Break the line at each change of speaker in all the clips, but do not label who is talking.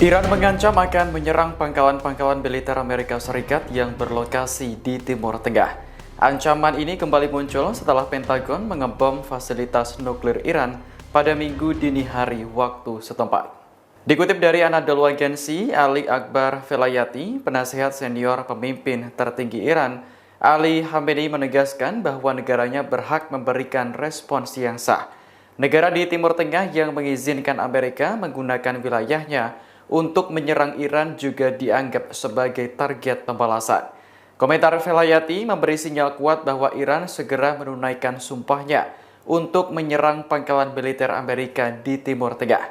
Iran mengancam akan menyerang pangkalan-pangkalan militer Amerika Serikat yang berlokasi di Timur Tengah. Ancaman ini kembali muncul setelah Pentagon mengebom fasilitas nuklir Iran pada Minggu dini hari waktu setempat. Dikutip dari Anadolu Agency, Ali Akbar Velayati, penasihat senior pemimpin tertinggi Iran, Ali Khamenei menegaskan bahwa negaranya berhak memberikan respons yang sah. Negara di Timur Tengah yang mengizinkan Amerika menggunakan wilayahnya untuk menyerang Iran juga dianggap sebagai target pembalasan. Komentar Velayati memberi sinyal kuat bahwa Iran segera menunaikan sumpahnya untuk menyerang pangkalan militer Amerika di Timur Tengah.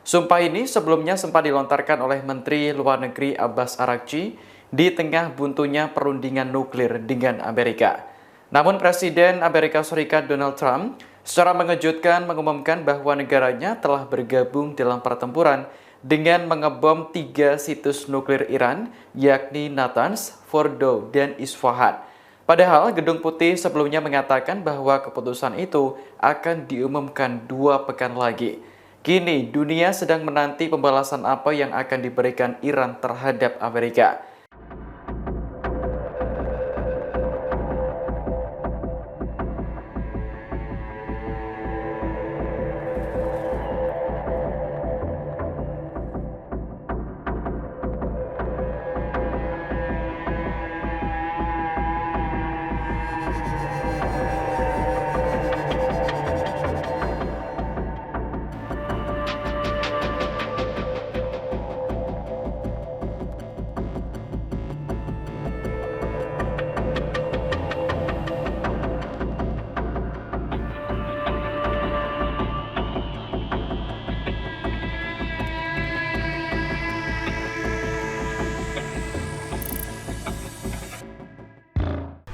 Sumpah ini sebelumnya sempat dilontarkan oleh Menteri Luar Negeri Abbas Araghchi di tengah buntunya perundingan nuklir dengan Amerika. Namun Presiden Amerika Serikat Donald Trump secara mengejutkan mengumumkan bahwa negaranya telah bergabung dalam pertempuran dengan mengebom 3 situs nuklir Iran, yakni Natanz, Fordow, dan Isfahan. Padahal Gedung Putih sebelumnya mengatakan bahwa keputusan itu akan diumumkan 2 pekan lagi. Kini dunia sedang menanti pembalasan apa yang akan diberikan Iran terhadap Amerika.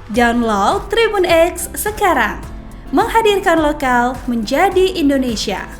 Download Tribun X sekarang, menghadirkan lokal menjadi Indonesia.